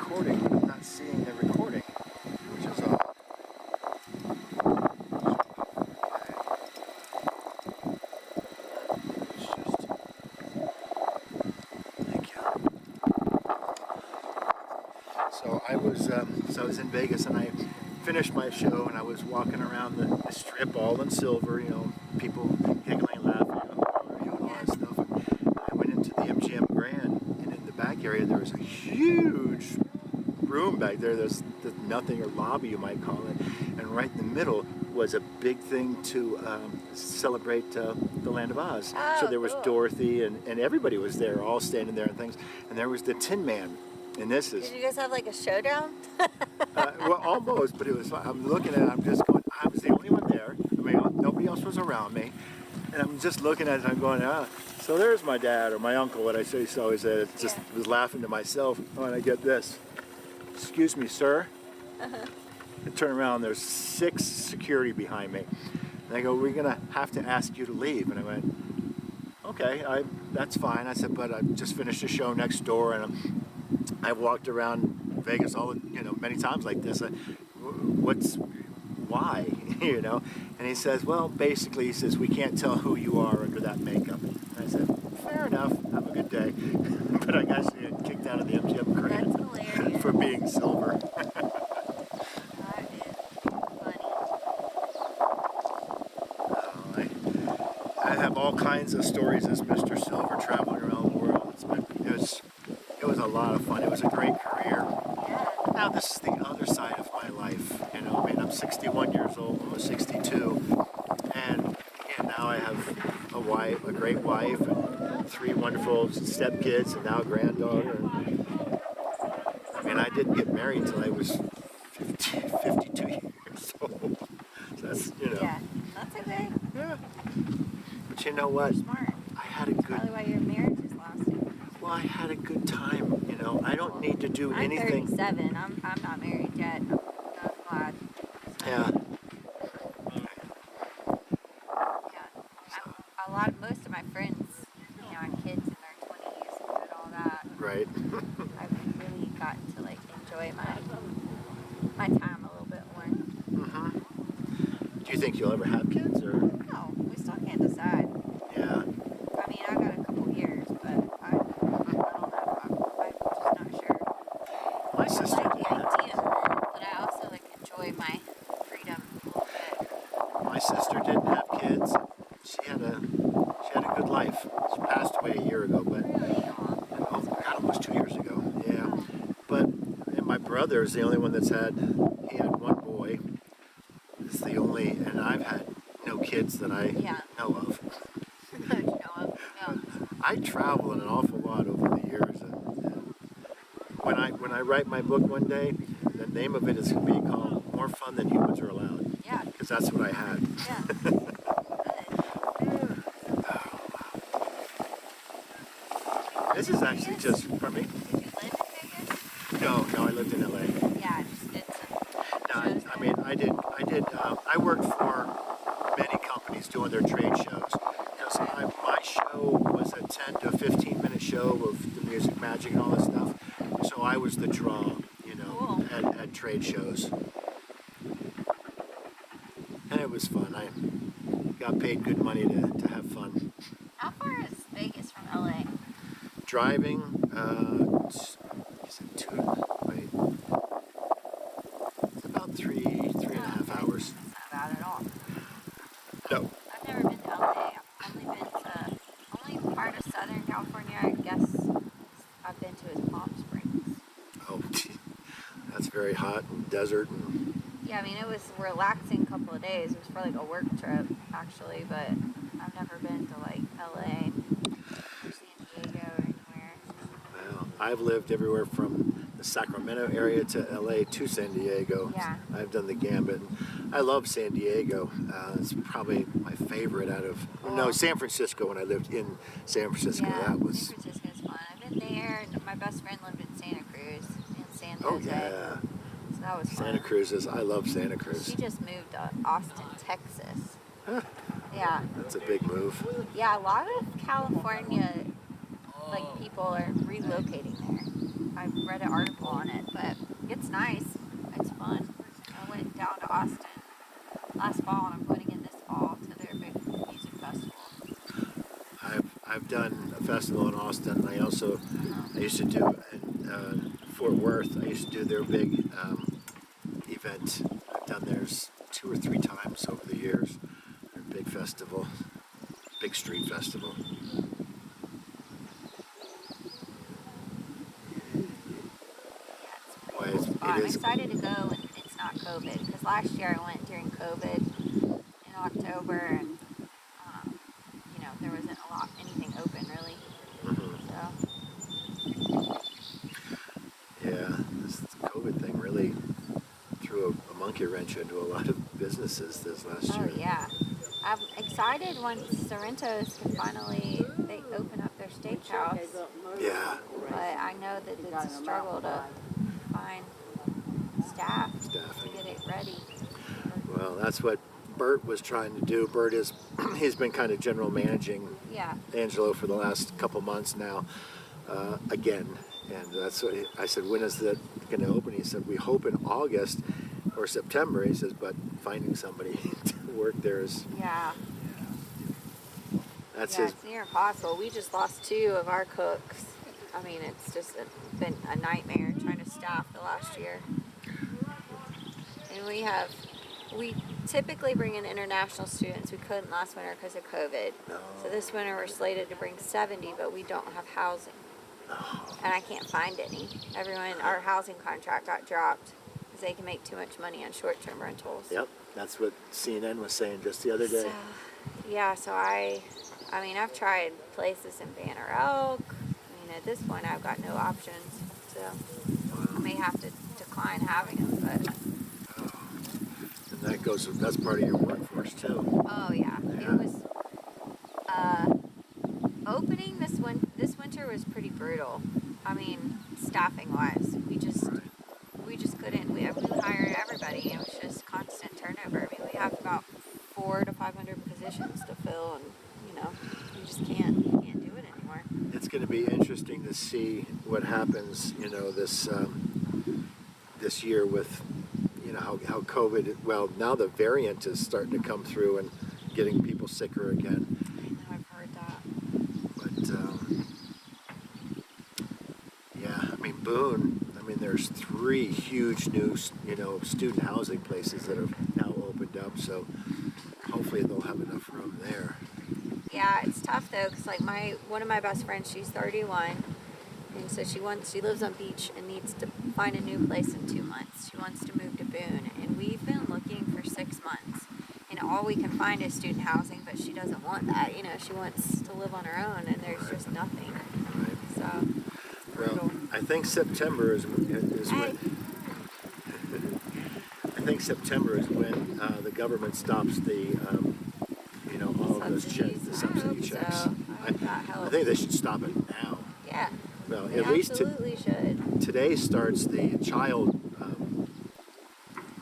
recording, but I'm not seeing the recording, which is odd. Thank you. So I was in Vegas and I finished my show and I was walking around the strip all in silver, people giggling, laughing, all that stuff. And I went into the MGM Grand and in the back area there was a huge room back there. There's nothing, or lobby you might call it, and right in the middle was a big thing to celebrate the Land of Oz. Oh, so there was cool. Dorothy and everybody was there, all standing there and things. And there was the Tin Man. And this is Did you guys have like a showdown? well, almost, but it was. I'm looking at it. I'm just going. I was the only one there. I mean, nobody else was around me, and I'm just looking at it. I'm going, So there's my dad or my uncle. What I say so is that it just was laughing to myself. Oh, and I get this. Excuse me, sir. I turn around. There's 6 security behind me, and I go, "We're gonna have to ask you to leave." And I went, "Okay, that's fine." I said, "But I just finished a show next door, and I've walked around Vegas many times like this. Why, And he says, well, basically, he says, we can't tell who you are under that makeup. And I said, fair enough, have a good day. But I got kicked out of the MGM Grand. That's hilarious. For being silver. That is funny. I have all kinds of stories as Mr. Silver traveling around the world. It was a lot of fun. It was a great career. Yeah. Now this is the other side of my life. I'm 61 years old, almost 62, and now I have a great wife, and 3 wonderful stepkids, and now a granddaughter. I didn't get married until I was 52 years old. So that's Yeah, that's okay. Yeah. But you know what? You're smart. I had a good. Probably why your marriage is lasting. Well, I had a good time. I don't need to do anything. I'm 37. I'm not married yet. I'm glad. Yeah. Yeah. Most of my friends, have kids in their 20s and all that. Right. I've really gotten to enjoy my time a little bit more. Mm-hmm. Do you think you'll ever have kids, or? No, we still can't decide. Yeah. I got a couple years, but I don't know. I'm just not sure. My sister I like did the that. idea of it, but I also enjoy my freedom a little bit. My sister didn't have kids. She had a good life. She passed away a year ago, but God, almost 2 years ago. Yeah. But and my brother is the only one he had one boy. It's the only, and I've had no kids that I know of. I travel an awful lot over the years, and when I write my book one day, the name of it is going to be called "More Fun Than Humans Are Allowed." Yeah. Because that's what I had. Yeah. This is actually just for me. Did you live in Vegas? No, I lived in LA. Yeah, I just did some shows there. I worked for many companies doing their trade shows. Because my show was a 10 to 15 minute show of the music, magic, and all this stuff. So I was the draw, Cool. at trade shows. And it was fun. I got paid good money to have fun. How far is Vegas from LA? Driving, is it 2? Wait. It's about 3.5 hours. That's not bad at all. No. I've never been to LA. I've only been to, only part of Southern California, I guess I've been to is Palm Springs. Oh, that's very hot and desert. Yeah, it was a relaxing couple of days. It was for a work trip, actually, but I've never been to LA or San Diego or anywhere. Well, I've lived everywhere from the Sacramento area to LA to San Diego. Yeah. I've done the gambit. I love San Diego. It's probably my favorite out of... Cool. No, San Francisco, when I lived in San Francisco. Yeah, That was... San Francisco's fun. I've been there. My best friend lived in Santa Cruz, in San Oh, Jose. yeah. So that was fun. Santa Cruz is... I love Santa Cruz. She just moved to Austin, Texas. Huh. Yeah. That's a big move. Yeah, a lot of California, people are relocating there. I read an article on it, but it's nice. It's fun. I went down to Austin last fall, and I'm going again this fall to their big music festival. I've done a festival in Austin. I used to do in Fort Worth. I used to do their big event. I've done theirs 2 or 3 times over the years. Their big festival, big street festival. Boy, I'm excited to go when it's not COVID, because last year I went during COVID in October, and there wasn't anything open really. So Yeah, this COVID thing really threw a monkey wrench into a lot of businesses this last year. oh yeah, I'm excited once Sorrento's can finally they open up their steakhouse. Yeah, But I know that it's a struggle to find staff to staffing. get it ready. Well, that's what Bert was trying to do. Bert is, he's been kind of general managing Yeah. Angelo for the last couple months now, again. And that's what I said, when is that going to open? He said, we hope in August or September. He says, but finding somebody to work there is, Yeah. that's Yeah, his, it's near impossible. We just lost 2 of our cooks. I mean, it's just been a nightmare trying to staff the last year. And we typically bring in international students. We couldn't last winter because of COVID. No. So this winter we're slated to bring 70, but we don't have housing. And I can't find any. Our housing contract got dropped because they can make too much money on short-term rentals. Yep, that's what CNN was saying just the other day. So, yeah, so I've tried places in Banner Elk. I mean, at this point, I've got no options. So I may have to decline having them, but And that's part of your workforce too. oh yeah, Yeah. it was opening this winter was pretty brutal. I mean, staffing wise, we just couldn't. We hired everybody. It was just constant turnover. I mean, we have about 400 to 500 positions to fill, and we just can't do it anymore. It's going to be interesting to see what happens, this year with, how COVID. Well, now the variant is starting to come through and getting people sicker again. I know, I've heard that. But yeah, I mean Boone. I mean, there's 3 huge new, student housing places that have now opened up. So hopefully they'll have enough room there. Yeah, it's tough though, because like one of my best friends, she's 31, and so she lives on Beach and needs to find a new place in 2 months. She wants to move to Boone, and we've been looking for 6 months, and all we can find is student housing. But she doesn't want that. She wants to live on her own, and there's just nothing. Right. So Well, I think September is Hey. when. I think September is when the government stops the, all of those checks, the subsidy checks. So I hope that I helps. think they should stop it now. Yeah, Well, they at least absolutely should. today starts the child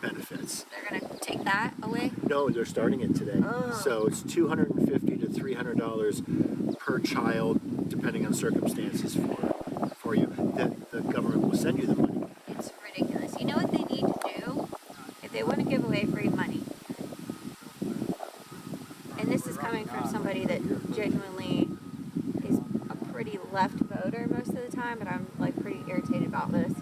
benefits. They're gonna take that away. No, they're starting it today. Oh. So it's $250 to $300 per child, depending on circumstances for you. That the government will send you the money. It's ridiculous. You know what they need to do? If they want to give away free money, and this is coming from somebody that genuinely is a pretty left voter most of the time, but I'm like pretty irritated about this.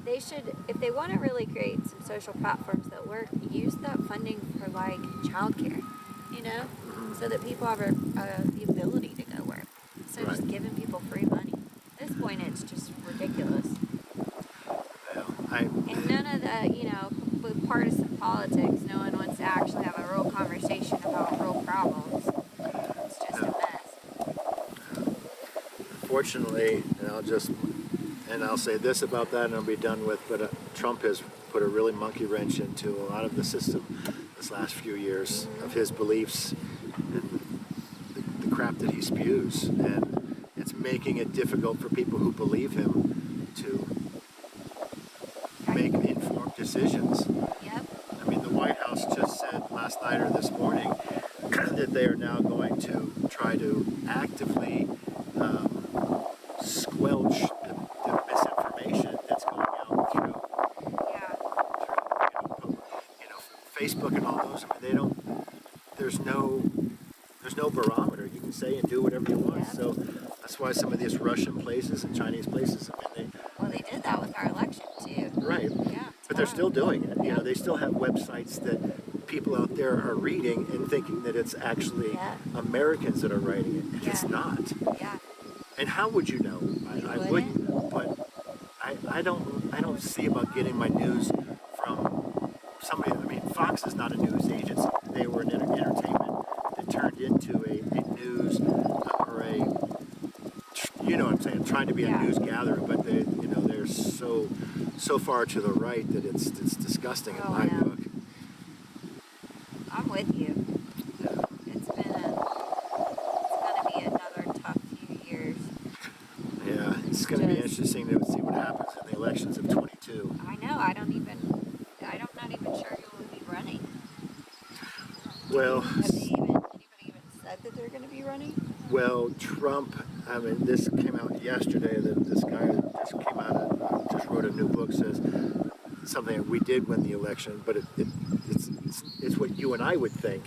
They should, if they want to really create some social platforms that work, use that funding for like childcare, so that people have the ability to go work. So just Right. giving people free money. At this point, it's just ridiculous. Well, And none of the, with partisan politics, no one wants to actually have a real conversation about real problems. It's just a mess. Fortunately, and I'll say this about that and I'll be done with, but Trump has put a really monkey wrench into a lot of the system this last few years of his beliefs and the crap that he spews. And it's making it difficult for people who believe him to make informed decisions. Yep. I mean, the White House just said last night or this morning that they are now going to try to actively squelch the misinformation Facebook and all those, I mean, they don't. There's no barometer. You can say and do whatever you want. Yeah. So that's why some of these Russian places and Chinese places, I mean, Well, they did that with our election too. right. Yeah. But they're still doing it. You Yeah. know, they still have websites that people out there are reading and thinking that it's actually Yeah. Americans that are writing it. And it's Yeah. not. Yeah. And how would you know? I wouldn't? wouldn't know, but I don't see about getting my news from somebody. I mean, Fox is not a news agency. They were an entertainment that turned into a news or a, you know what I'm saying, trying to be Yeah. a news gatherer, but they're so far to the right that it's disgusting Oh, in I my know. book. I'm with you. Yeah. It's gonna be another tough few years. Yeah, it's going to be Just- interesting to see what happens in the elections of 22. I know. I'm not even sure who will be running. Well, Have anybody even said that they're going to be running? well, Trump. I mean, this came out yesterday. That this guy just came out and just wrote a new book. Says something that we did win the election, but it's what you and I would think,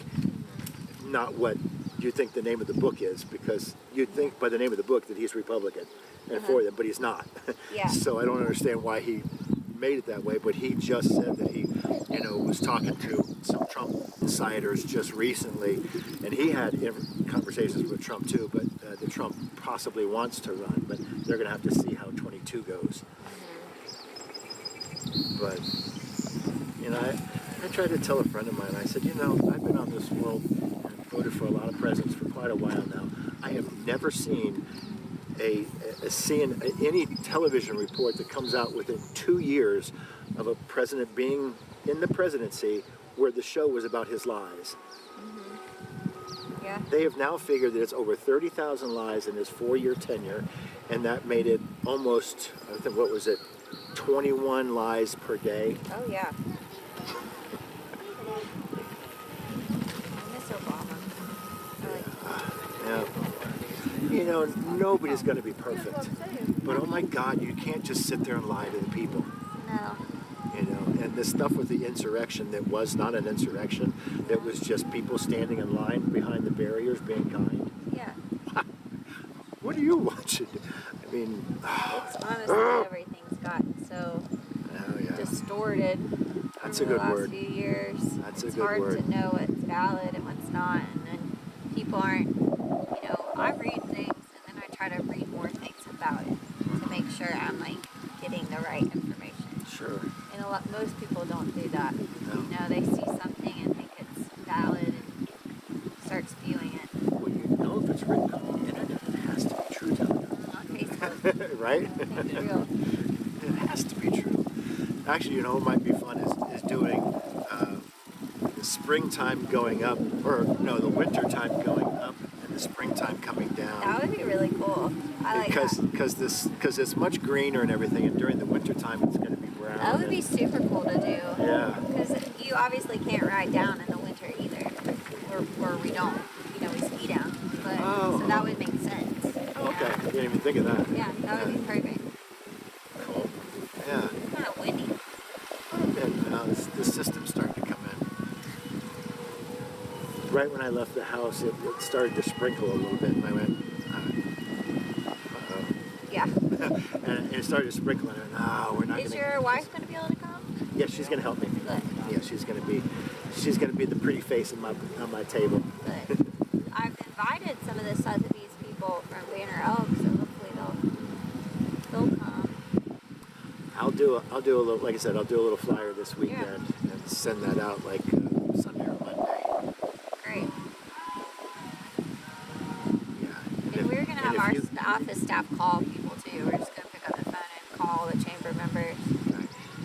not what you think the name of the book is, because you'd think by the name of the book that he's Republican and for them, but he's not. Yeah. So I don't understand why he made it that way, but he just said that he, was talking to some Trump insiders just recently, and he had conversations with Trump too, but that Trump possibly wants to run, but they're going to have to see how 22 goes. But, I tried to tell a friend of mine, I said, I've been on this world and voted for a lot of presidents for quite a while now. I have never seen any television report that comes out within 2 years of a president being in the presidency where the show was about his lies. Yeah. They have now figured that it's over 30,000 lies in his 4-year tenure, and that made it almost, I think, 21 lies per day. Oh yeah. I miss Obama. Yeah. Nobody's going to be perfect. But oh my God, you can't just sit there and lie to the people. No. And the stuff with the insurrection that was not an insurrection, it was just people standing in line behind the barriers being kind. Yeah. What are you watching? I mean, It's honestly everything's gotten so oh yeah, distorted that's over a the good last word. few years. That's a It's good hard word. to know what's valid and what's not, and then people aren't. I read things and then I try to read more things about it to make sure I'm getting the right information. Sure. And most people don't do that. No. They see something and think it's valid and start spewing it Well, if it's written on the internet, it has to be true, Tony. on Facebook. Right? It's real. It has to be true. Actually, what might be fun is doing the springtime going up, or no, the winter time going up and the springtime coming down. That would be really cool. I like that. Because it's much greener and everything, and during the winter time it's going to be brown. That would be super cool to do. Yeah. Because you obviously can't ride down in the winter either, or we don't. We ski down. But Oh. so that would make sense. Oh, okay. I didn't even think of that. Yeah, that would be perfect. Cool. Yeah. It's kind of windy. And now the system's starting to come in. Right when I left the house, it started to sprinkle a little bit, and I went, uh-oh. Yeah. And it started to sprinkle, and I went, no, we're not going Is to. your wife going to be able to come? Yeah, she's going to help me. Good. Yeah, she's going to be the pretty face on my table. Good. I've invited some of the Sotheby's people from Banner Elk, so hopefully they'll come. I'll do a little, like I said, I'll do a little flyer this weekend and send that out like Sunday or Monday. Great. Yeah. And we're going to have our office staff call people too. We're just going to pick up the phone and call the chamber members.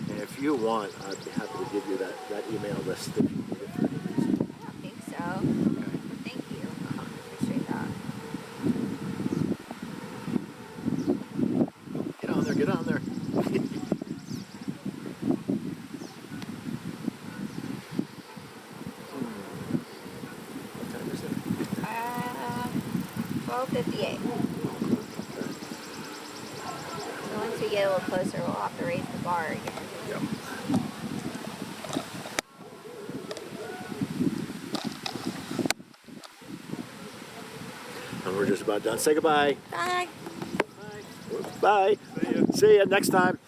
And if you want, I'd be happy to give you that email list if you need it for any reason. I don't think so. Okay. But thank you. Appreciate that. Get on there. What time is it? 12:58. So once we get a little closer, we'll have to raise the bar again. Yep. we're just about done. Say goodbye. Bye. Bye. See ya next time.